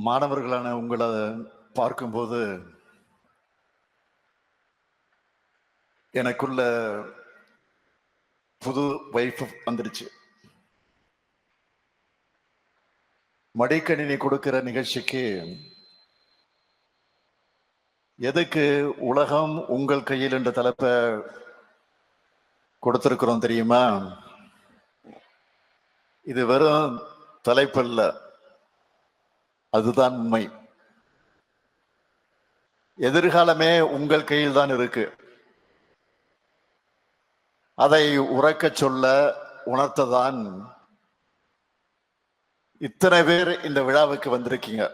மாணவர்களான உங்களை பார்க்கும்போது எனக்குள்ள புது வைப்பு வந்துருச்சு. மடிக்கணினி கொடுக்கிற நிகழ்ச்சிக்கு எதுக்கு உலகம் உங்கள் கையில் என்ற தலைப்பை கொடுத்திருக்கிறோம் தெரியுமா? இது வெறும் தலைப்பல்ல, அதுதான் உண்மை. எதிர்காலமே உங்கள் கையில் தான் இருக்கு. அதை உறக்க சொல்ல உணர்த்ததான் இத்தனை பேர் இந்த விழாவுக்கு வந்திருக்கீங்க.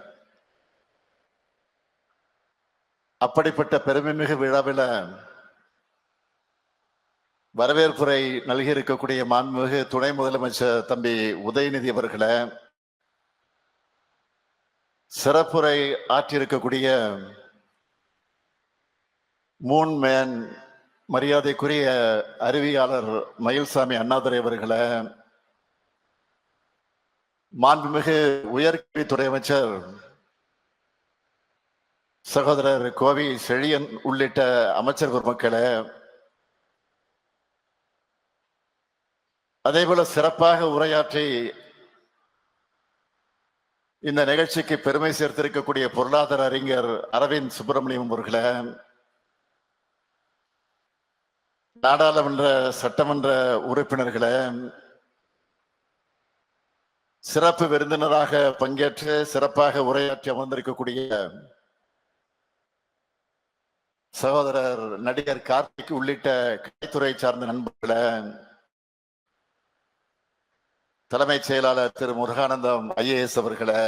அப்படிப்பட்ட பெருமைமிகு விழாவில் வரவேற்புரை நல்கி இருக்கக்கூடிய மாண்புமிகு துணை முதலமைச்சர் தம்பி உதயநிதி அவர்களை, சிறப்புரை ஆற்றியிருக்கக்கூடிய மூன்மேன் மரியாதைக்குரிய அறிவியாளர் மயில்சாமி அண்ணாதுரை அவர்களை, மாண்புமிகு உயர்கல்வித்துறை அமைச்சர் சகோதரர் கோவி செழியன் உள்ளிட்ட அமைச்சர் பெருமக்களை, அதேபோல சிறப்பாக உரையாற்றி இந்த நிகழ்ச்சிக்கு பெருமை சேர்த்திருக்கக்கூடிய பொருளாதார அறிஞர் அரவிந்த் சுப்பிரமணியம் அவர்களை, நாடாளுமன்ற சட்டமன்ற உறுப்பினர்களை, சிறப்பு விருந்தினராக பங்கேற்று சிறப்பாக உரையாற்றி அமர்ந்திருக்கக்கூடிய சகோதரர் நடிகர் கார்த்திக் உள்ளிட்ட கலைத்துறை சார்ந்த நண்பர்களை, தலைமைச் செயலாளர் திரு முருகானந்தம் IAS அவர்களை,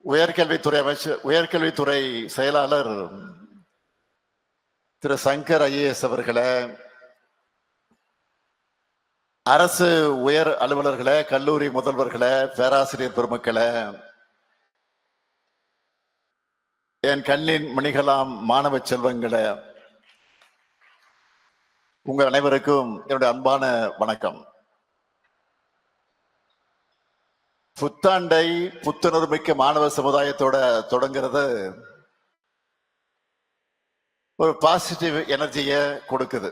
உயர்கல்வித்துறை செயலாளர் திரு சங்கர் IAS அவர்களை, அரசு உயர் அலுவலர்களை, கல்லூரி முதல்வர்களை, பேராசிரியர் பெருமக்களை, என் கண்ணின் மணிகளாம் மாணவ செல்வங்களை, உங்கள் அனைவருக்கும் என்னுடைய அன்பான வணக்கம். புத்தாண்டை புத்துணர்மிக்க மாணவ சமுதாயத்தோட தொடங்கிறது ஒரு பாசிட்டிவ் எனர்ஜியை கொடுக்குது.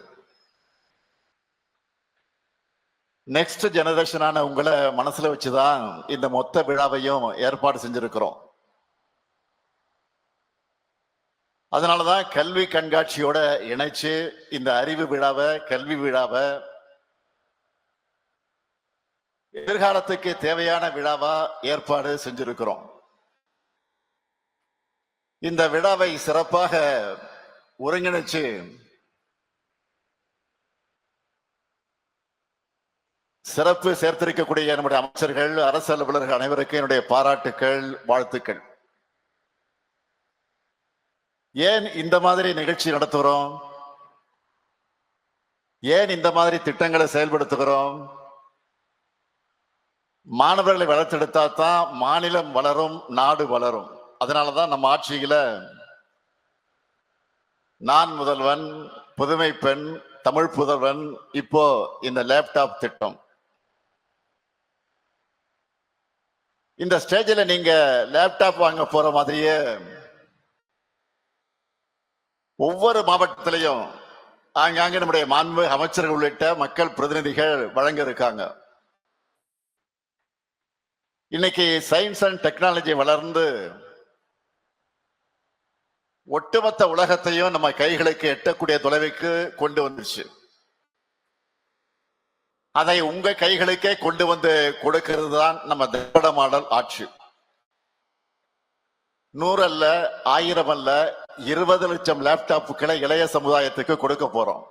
நெக்ஸ்ட் ஜெனரேஷனான உங்களை மனசுல வச்சுதான் இந்த மொத்த விழாவையும் ஏற்பாடு செஞ்சிருக்கிறோம். அதனாலதான் கல்வி கண்காட்சியோட இணைச்சு இந்த அறிவு விழாவை, கல்வி விழாவை எதிர்காலத்துக்கு தேவையான விழாவா ஏற்பாடு செஞ்சிருக்கிறோம். இந்த விழாவை சிறப்பாக ஒருங்கிணைச்சு சிறப்பு சேர்த்திருக்கக்கூடிய நம்முடைய அமைச்சர்கள், அரசு அலுவலர்கள் அனைவருக்கும் என்னுடைய பாராட்டுக்கள், வாழ்த்துக்கள். ஏன் இந்த மாதிரி நிகழ்ச்சி நடத்துகிறோம்? ஏன் இந்த மாதிரி திட்டங்களை செயல்படுத்துகிறோம்? மாணவர்களை வளர்த்தெடுத்தா தான் மாநிலம் வளரும், நாடு வளரும். அதனாலதான் நம்ம ஆட்சியில நான் முதல்வன், புதுமை பெண், தமிழ் புதல்வன், இப்போ இந்த லேப்டாப் திட்டம். இந்த ஸ்டேஜில் நீங்க லேப்டாப் வாங்க போற மாதிரியே ஒவ்வொரு மாவட்டத்திலையும் ஆங்காங்க நம்முடைய மாண்பு அமைச்சர்கள் உள்ளிட்ட மக்கள் பிரதிநிதிகள் வழங்க இருக்காங்க. இன்னைக்கு சயின்ஸ் அண்ட் டெக்னாலஜி வளர்ந்து ஒட்டுமொத்த உலகத்தையும் நம்ம கைகளுக்கு எட்டக்கூடிய தொலைவுக்கு கொண்டு வந்துருச்சு. அதை உங்க கைகளுக்கே கொண்டு வந்து கொடுக்கிறது தான் நம்ம திராவிட மாடல் ஆட்சி. 100 அல்ல, 1000 அல்ல, 20 லட்சம் லேப்டாப்புகளை இளைய சமுதாயத்துக்கு கொடுக்க போறோம்.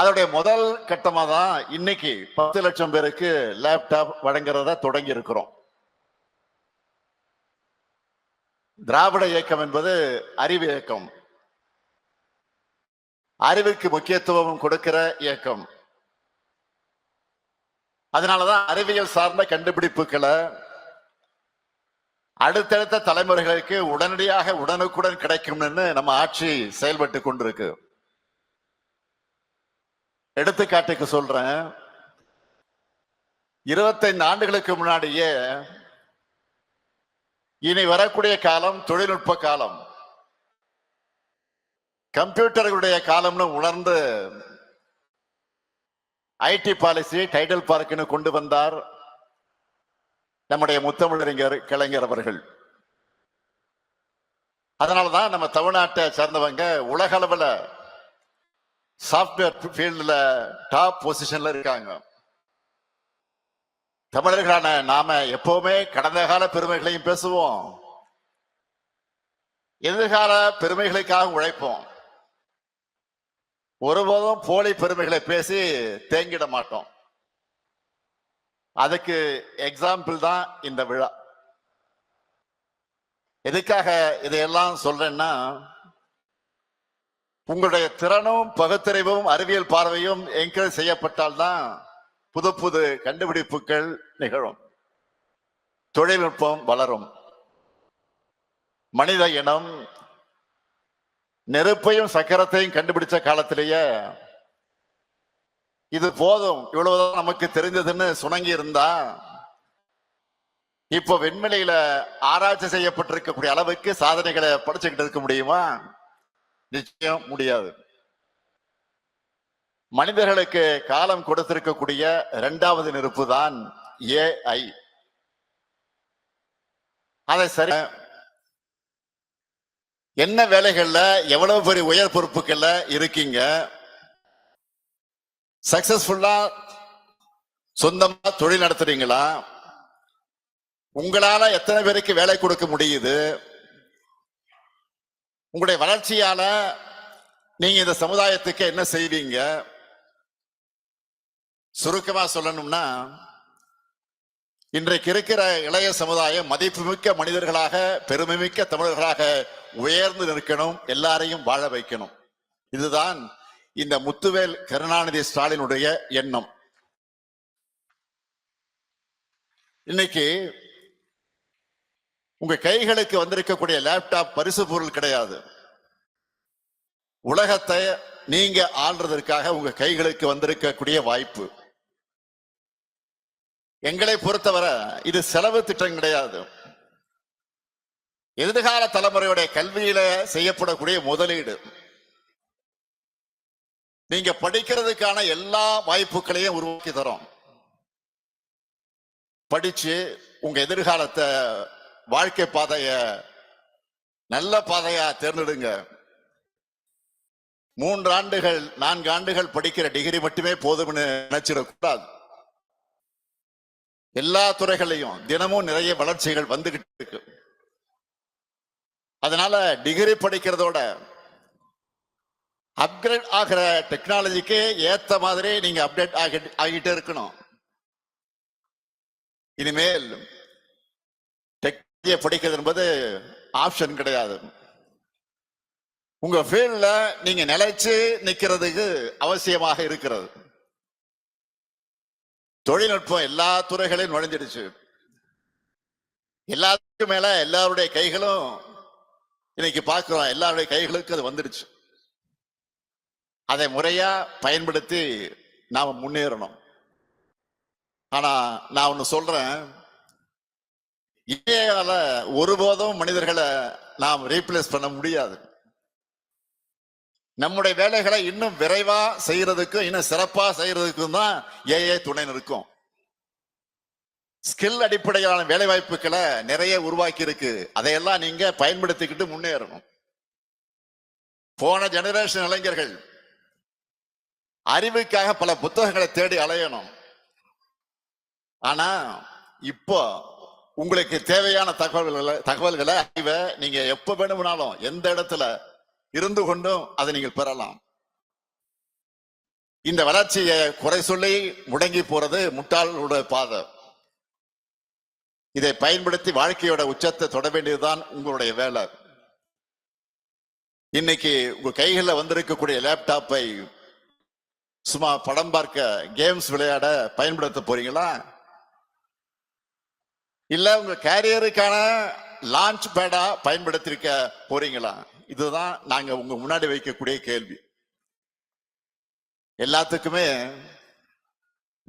அதோடைய முதல் கட்டமா தான் இன்னைக்கு 10 லட்சம் பேருக்கு லேப்டாப் வழங்குறத தொடங்கி இருக்கிறோம். திராவிட இயக்கம் என்பது அறிவு இயக்கம், அறிவுக்கு முக்கியத்துவம் கொடுக்கிற இயக்கம். அதனாலதான் அறிவியல் சார்ந்த கண்டுபிடிப்புகளை அடுத்தடுத்த தலைமுறைகளுக்கு உடனடியாக உடனுக்குடன் கிடைக்கும்னு நம்ம ஆட்சி செயல்பட்டு கொண்டிருக்கு. எடுத்துக்காட்டுக்கு சொல்றேன், 25 ஆண்டுகளுக்கு முன்னாடியே இனி வரக்கூடிய காலம் தொழில்நுட்ப காலம், கம்ப்யூட்டர்களுடைய காலம்னு உணர்ந்து ஐடி பாலிசி டைட்டில் பார்க்னு கொண்டு வந்தார் நம்முடைய முத்தமிழறிஞர் கலைஞர் அவர்கள். அதனாலதான் நம்ம தமிழ்நாட்டை சேர்ந்தவங்க உலக அளவில் சாப்ட்வேர் ஃபீல்ட்ல டாப் பொசிஷன்ல இருக்காங்க. தமிழர்களான நாம எப்பவுமே கடந்த கால பெருமைகளையும் பேசுவோம், எதிர்கால பெருமைகளுக்காக உழைப்போம். ஒருபோதும் போலி பெருமைகளை பேசி தேங்கிட மாட்டோம். அதுக்கு எக்ஸாம்பிள் தான் இந்த விழா. எதுக்காக இதையெல்லாம் சொல்றேன்னா, உங்களுடைய திறனும் பகுத்தறிவும் அறிவியல் பார்வையும் என்கரேஜ் செய்யப்பட்டால்தான் புது புது கண்டுபிடிப்புகள் நிகழும், தொழில்நுட்பம் வளரும். மனித இனம் நெருப்பையும் சக்கரத்தையும் கண்டுபிடிச்ச காலத்திலேயே இது போதும், இவ்வளவுதான் நமக்கு தெரிந்ததுன்னு சுணங்கி இருந்தா, இப்போ விண்வெளியில ஆராய்ச்சி செய்யப்பட்டிருக்கக்கூடிய அளவுக்கு சாதனைகளை படைச்சுக்கிட்டு இருக்க முடியுமா? நிச்சயம் முடியாது. மனிதர்களுக்கு காலம் கொடுத்திருக்கக்கூடிய 2வது நெருப்பு தான் ஏஐ. அதை சரி, என்ன வேலைகள்ல எவ்வளவு பெரிய உயர் பொறுப்புகள்ல இருக்கீங்க, சக்சஸ்ஃபுல்லா சொந்தமா தொழில் நடத்துறீங்களா, உங்களால எத்தனை பேருக்கு வேலை கொடுக்க முடியுது, உங்களுடைய வளர்ச்சியால நீங்க இந்த சமுதாயத்துக்கு என்ன செய்வீங்க? சுருக்கமா சொல்லணும்னா, இன்றைக்கு இருக்கிற இளைய சமுதாயம் மதிப்புமிக்க மனிதர்களாக, பெருமைமிக்க தமிழர்களாக உயர்ந்து நிற்கணும், எல்லாரையும் வாழ வைக்கணும். இதுதான் இந்த முத்துவேல் கருணாநிதி ஸ்டாலினுடைய எண்ணம். இன்னைக்கு உங்க கைகளுக்கு வந்திருக்கக்கூடிய லேப்டாப் பரிசு பொருள் கிடையாது. உலகத்தை நீங்க ஆள்றதற்காக உங்க கைகளுக்கு வந்திருக்கக்கூடிய வாய்ப்பு. எங்களை பொறுத்தவரை இது செலவு திட்டம் கிடையாது. எதிர்கால தலைமுறையுடைய கல்வியில செய்யப்படக்கூடிய முதலீடு. நீங்க படிக்கிறதுக்கான எல்லா வாய்ப்புகளையும் உருவாக்கி தரோம். படிச்சு உங்க எதிர்காலத்தை, வாழ்க்கை பாதைய நல்ல பாதையா தேர்ந்தெடுங்க. 3 ஆண்டுகள் 4 ஆண்டுகள் படிக்கிற டிகிரி மட்டுமே போதும்னு நினைச்சிடக்கூடாது. எல்லா துறைகளையும் தினமும் நிறைய வளர்ச்சிகள் வந்துகிட்டு இருக்கு. அதனால டிகிரி படிக்கிறதோட அப்கிரேட் ஆகிற டெக்னாலஜிக்கு ஏத்த மாதிரி நீங்க அப்டேட் ஆகிட்டே இருக்கணும். இனிமேல் டெக்னாலஜியை படிக்கிறது என்பது ஆப்ஷன் கிடையாது. உங்க ஃபீல்ட்ல நீங்க நிலைச்சு நிக்கிறதுக்கு அவசியமாக இருக்கிறது. தொழில்நுட்பம் எல்லா துறைகளையும் நுழைஞ்சிடுச்சு. எல்லாத்துக்கும் மேல எல்லாருடைய கைகளும் இன்னைக்கு பார்க்கிறோம், எல்லாருடைய கைகளுக்கு அது வந்துடுச்சு. அதை முறையா பயன்படுத்தி நாம முன்னேறணும். ஆனா நான் ஒண்ணு சொல்றேன், இதையால ஒருபோதும் மனிதர்களை நாம் ரீப்ளேஸ் பண்ண முடியாது. நம்முடைய வேலைகளை இன்னும் விரைவா செய்யறதுக்கும் இன்னும் சிறப்பா செய்யறதுக்கும் தான் ஏஐ துணை நிற்கும். ஸ்கில் அடிப்படையிலான வேலை வாய்ப்புகளை நிறைய உருவாக்கி இருக்கு. அதையெல்லாம் நீங்க பயன்படுத்திக்கிட்டு முன்னேறணும். போன ஜெனரேஷன் இளைஞர்கள் அறிவுக்காக பல புத்தகங்களை தேடி அலையணும். ஆனா இப்போ உங்களுக்கு தேவையான தகவல்களை அறிவை நீங்க எப்ப வேணும்னாலும் எந்த இடத்துல இருந்து கொண்டும் அதை நீங்கள் பெறலாம். இந்த வளர்ச்சியை குறை சொல்லி முடங்கி போறது முட்டாளோட பாதை. இதை பயன்படுத்தி வாழ்க்கையோட உச்சத்தை தொட வேண்டியதுதான் உங்களுடைய வேலை. இன்னைக்கு உங்க கைகளில் வந்திருக்கக்கூடிய லேப்டாப்பை சும்மா படம் பார்க்க, கேம்ஸ் விளையாட பயன்படுத்த போறீங்களா? இல்ல உங்க கேரியருக்கான லான்ச் பேடா பயன்படுத்திருக்க போறீங்களா? இதுதான் நாங்க உங்க முன்னாடி வைக்கக்கூடிய கேள்வி. எல்லாத்துக்குமே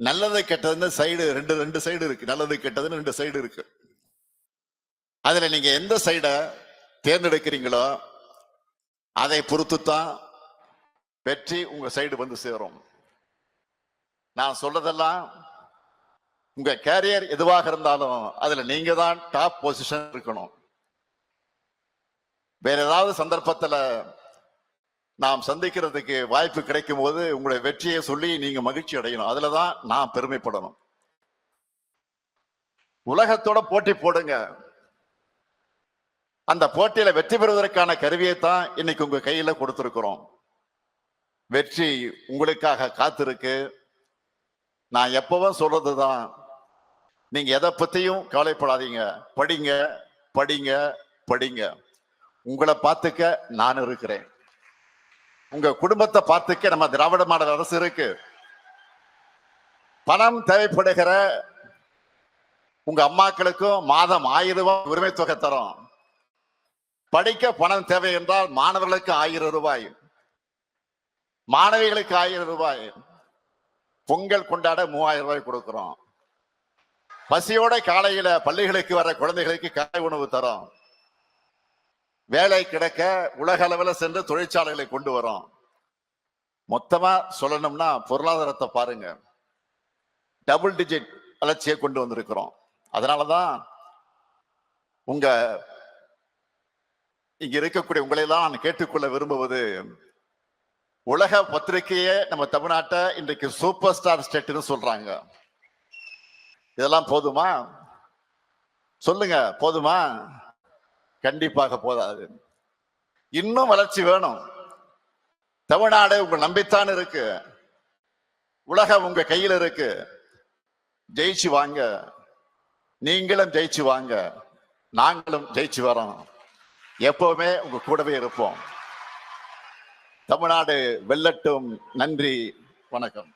நல்லது கெட்டதுன்னு சைடு ரெண்டு சைடு இருக்கு. நல்லது கெட்டதுன்னு 2 சைடு இருக்கு. அதுல நீங்க எந்த சைட தேர்ந்தெடுக்கிறீங்களோ அதை பொறுத்துத்தான் வெற்றி உங்க சைடு வந்து சேரும். நான் சொல்றதெல்லாம் உங்க கேரியர் எதுவாக இருந்தாலும் அதுல நீங்க தான் டாப் பொசிஷன் இருக்கணும். வேற ஏதாவது சந்தர்ப்பத்துல நாம் சந்திக்கிறதுக்கு வாய்ப்பு கிடைக்கும் போது உங்களுடைய வெற்றியை சொல்லி நீங்க மகிழ்ச்சி அடையணும். அதுலதான் நான் பெருமைப்படணும். உலகத்தோட போட்டி போடுங்க. அந்த போட்டியில வெற்றி பெறுவதற்கான கருவியை தான் இன்னைக்கு உங்க கையில கொடுத்திருக்கிறோம். வெற்றி உங்களுக்காக காத்திருக்கு. நான் எப்பவும் சொல்றதுதான், நீங்க எதை பத்தியும் கவலைப்படாதீங்க. படிங்க படிங்க படிங்க. உங்களை பார்த்துக்க நான் இருக்கிறேன். உங்க குடும்பத்தை பார்த்துக்க நம்ம திராவிட மாடல் அரசு இருக்கு. பணம் தேவைப்படுகிற உங்க அம்மாக்களுக்கும் மாதம் 1000 ரூபாய் உரிமை தொகை தரும். படிக்க பணம் தேவை என்றால் மாணவர்களுக்கு 1000 ரூபாய், மாணவிகளுக்கு 1000 ரூபாய், பொங்கல் கொண்டாட 3000 ரூபாய் கொடுக்கிறோம். பசியோட காலையில பள்ளிகளுக்கு வர குழந்தைகளுக்கு காலை உணவு தரோம். வேலை கிடைக்க உலக அளவில் சென்று தொழிற்சாலைகளை கொண்டு வரோம். மொத்தமா சொல்லணும்னா பொருளாதாரத்தை பாருங்க, டபுள் டிஜிட் வளர்ச்சியை கொண்டு வந்திருக்கிறோம். அதனாலதான் உங்க இங்க இருக்கக்கூடிய உங்களை தான் நான் கேட்டுக்கொள்ள விரும்புவது, உலக பத்திரிகையே நம்ம தமிழ்நாட்டை இன்றைக்கு சூப்பர் ஸ்டார் ஸ்டேட்னு சொல்றாங்க. இதெல்லாம் போதுமா? சொல்லுங்க, போதுமா? கண்டிப்பாக போதாது. இன்னும் வளர்ச்சி வேணும். தமிழ்நாடு உங்க நம்பித்தான் இருக்கு. உலகம் உங்க கையில் இருக்கு. ஜெயிச்சு வாங்க. நீங்களும் ஜெயிச்சு வாங்க, நாங்களும் ஜெயிச்சு வரோம். எப்பவுமே உங்க கூடவே இருப்போம். தமிழ்நாடு வெல்லட்டும். நன்றி, வணக்கம்.